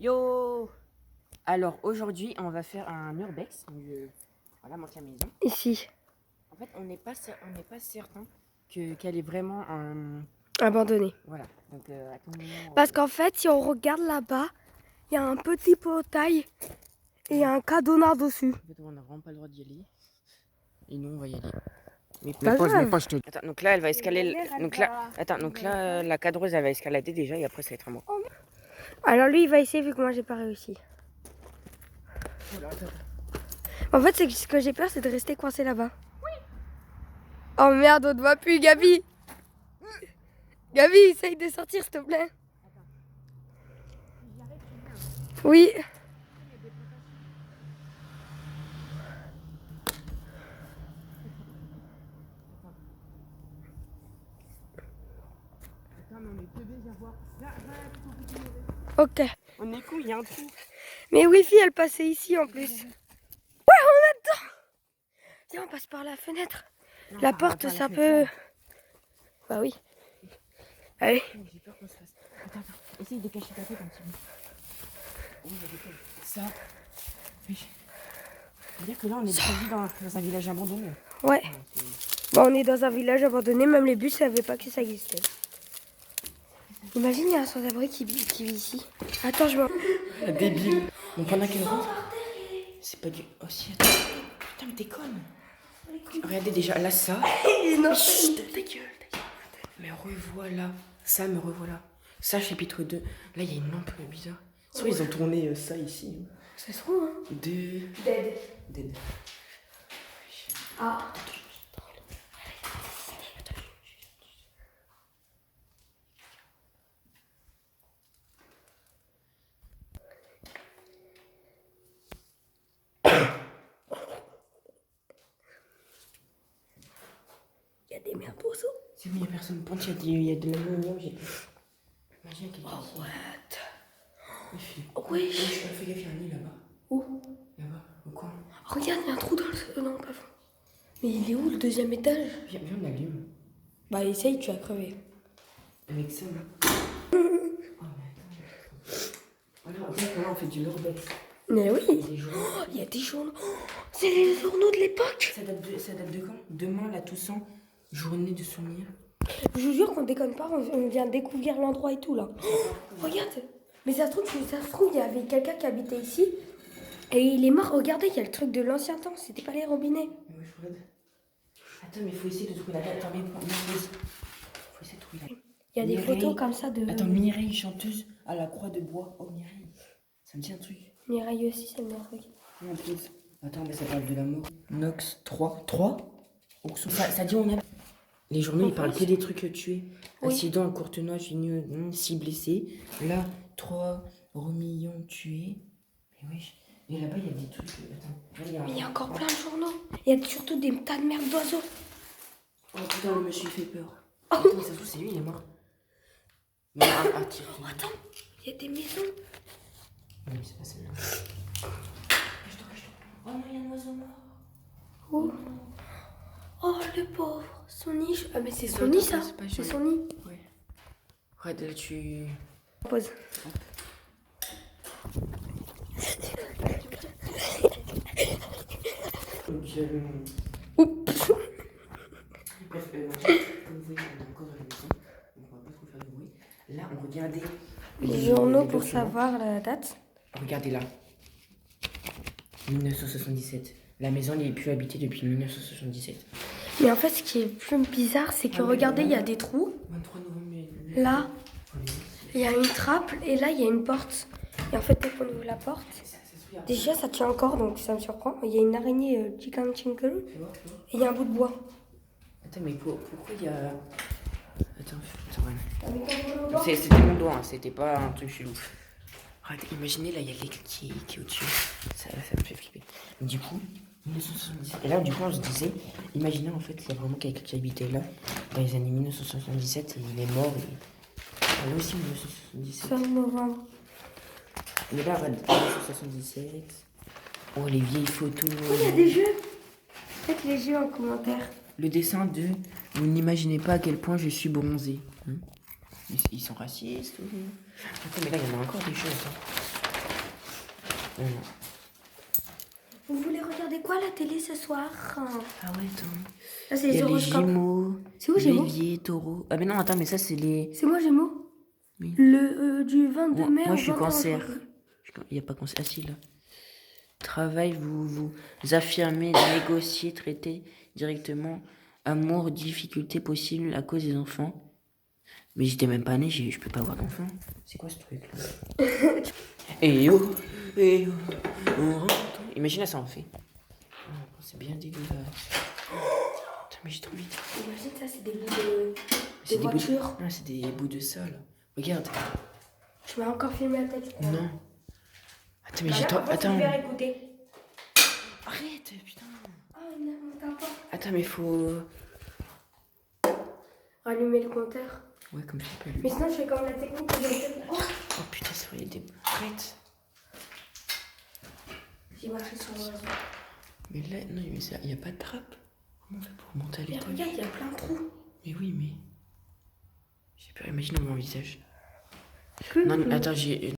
Yo! Alors aujourd'hui, on va faire un urbex. Voilà, monte la maison. Ici. En fait, on n'est pas certain qu'elle est vraiment Abandonnée. voilà. Donc attends. Parce qu'en fait, si on regarde là-bas, il y a un petit portail et il y a un cadenas dessus. En fait, on n'a vraiment pas le droit d'y aller. Et nous, on va y aller. Mais Pas grave. Attends, donc là, elle va escalader. Donc là, la cadreuse, elle va escalader déjà et après, ça va être à moi. Alors lui, il va essayer vu que moi, j'ai pas réussi. En fait, ce que j'ai peur, c'est de rester coincé là-bas. Oui. Oh merde, on ne voit plus, Gabi. Gabi, essaye de sortir, s'il te plaît. Oui. Ok. On est cool, il y a un trou. Mais Wi-Fi, elle passait ici en plus. Ouais, on est dedans. Viens, on passe par la fenêtre. Non, La porte, ça peut... Bah oui. Allez. J'ai peur qu'on se fasse. Attends. Essaye de cacher ta tête un petit peu. Oui, il y a des cols. Ça. C'est-à-dire que là, on est descendu dans un village abandonné. Ouais. Bon, on est dans un village abandonné, même les bus ne savaient pas que ça existait. Imagine, il y a un sans-abri qui vit ici. Attends, je me... Débile. Donc pendant qu'elle rentre, c'est pas du... Oh si, attends. Putain, mais t'es conne. Regardez déjà, là, ça. Non, Chut, ta gueule. Mais revoilà. Ça, me revoilà. Ça, chapitre 2. Là, il y a une lampe bizarre. Soit ils ont tourné ça ici. ça se trouve, hein. Dead. Ah. Il y a des merdes d'oiseaux. C'est bon, il n'y a personne. Pense il y a de l'aluminium. Imagine quelqu'un. Oh, what? Oui. Fais gaffe, il y a un nid là-bas. Où? Là-bas, au coin. Regarde, il y a un trou dans le plafond. Mais il est où le deuxième étage? Viens, on allume. Bah, essaye, tu vas crever. Avec ça, là. Oh, mais attends. Alors, regarde comment on fait du lorbex. Mais oui. Il y a des journaux. Il y a des journaux. Oh, c'est les journaux de l'époque. Ça date de quand? Demain, la Toussaint, journée de souvenirs. Je vous jure qu'on déconne pas, on vient découvrir l'endroit et tout là. Oh, regarde. Mais ça se trouve, il y avait quelqu'un qui habitait ici. Et il est mort. Regardez, il y a le truc de l'ancien temps. C'était pas les robinets. Mais moi, je regarde. Attends, mais il faut essayer de trouver la date. Attends, mais pause. Faut essayer de trouver la date. Il y a des Mireille. photos comme ça de... Attends, Mireille, chanteuse à la croix de bois. Oh, Mireille. Ça me dit un truc. Mireille aussi, ça me dit un truc. Non, pause. Attends, mais ça parle de la mort. Nox 3. 3 ça dit on a... Les journaux, ils parlent que des trucs tués. Oui. Accident à Courtenay, 6 blessés. Là, 3 millions tués. Mais oui. Et là-bas, il y a des trucs. Attends. Mais il y a encore plein de journaux. Il y a surtout des tas de merdes d'oiseaux. Oh putain, le monsieur, il fait peur. Attends, mais ça se trouve, c'est lui, il est mort. Non, tire. Oh, attends, il y a des maisons. Non, mais c'est pas celle-là. Cache-toi. Oh non, il y a un oiseau mort. Oh, oh le pauvre. Son nid. Ah, mais c'est son nid, ça. C'est son nid. Ouais. Regarde, là, tu... Pause. Donc, Oups. bref, comme vous voyez, on est encore dans la maison. Donc, on va pas trop faire de bruit. Là, on regardait... Les journaux pour documents. savoir la date. Regardez là. 1977. La maison n'est plus habitée depuis 1977. Mais en fait, ce qui est plus bizarre, c'est que regardez, il y a des trous. 23 novembre. Là, il y a une trappe et là, il y a une porte. Et en fait, dès qu'on ouvre la porte, déjà, ça tient encore, donc ça me surprend. Il y a une araignée chicken chinkle et il y a un bout de bois. Attends, mais pourquoi il y a... Attends, c'était mon doigt, hein, c'était pas un truc chelou. Regarde, imaginez, là, il y a l'école qui est au-dessus. Ça me fait flipper. Du coup, 1977. Et là, du coup, on se disait, imaginez, en fait, il y a vraiment quelqu'un qui habitait là, dans les années 1977, et il est mort. Et... Là aussi, 1977. 5 novembre. Mais là, regarde, 1977. Oh, les vieilles photos. Oh, il y a des jeux. Faites les jeux en commentaire. Le dessin de vous n'imaginez pas à quel point je suis bronzé. Ils sont racistes. Attends, mais là, il y en a encore des choses. Non. Vous voulez regarder quoi à la télé ce soir? Ah ouais, attends. Là, c'est Il y les a les horoscopes. Gémeaux. C'est où, Gémeaux? Bélier, Taureau. Ah mais non, attends, mais ça c'est les... C'est moi, Gémeaux. Oui. Du 22 mai Moi au je suis 21 Cancer. janvier. Il n'y a pas Cancer. Ah si, là. Travail, vous affirmez, négocier, traiter directement. Amour, difficulté possible à cause des enfants. Mais j'étais même pas né, je peux pas avoir d'enfant. C'est quoi ce truc là? Eh oh, on rentre. Imagine ça en fait. Oh, c'est bien dégueulasse. Putain, mais j'ai trop envie. Imagine ça, c'est des bouts de C'est des voiture. Ah, c'est des bouts de sol. Regarde. Tu m'as encore filmé la tête, je crois. Non. Attends, mais Bah j'ai là, trop. par contre, Attends. tu vas écouter. Arrête, putain. Ah, non, t'as pas. Attends, mais faut. Rallumer le compteur. Ouais, comme ça, pas lui. Mais sinon, je fais comme la technique que j'ai fait. Oh, Oh putain, c'est vrai, il y a des. Arrête. j'ai marché sur l'oiseau. Mais là, non, mais il n'y a pas de trappe. Comment on fait pour monter à Mais l'étage? regarde, il y a plein de trous. Mais oui, mais. J'ai peur, imagine mon visage. Non, mais attends, j'ai.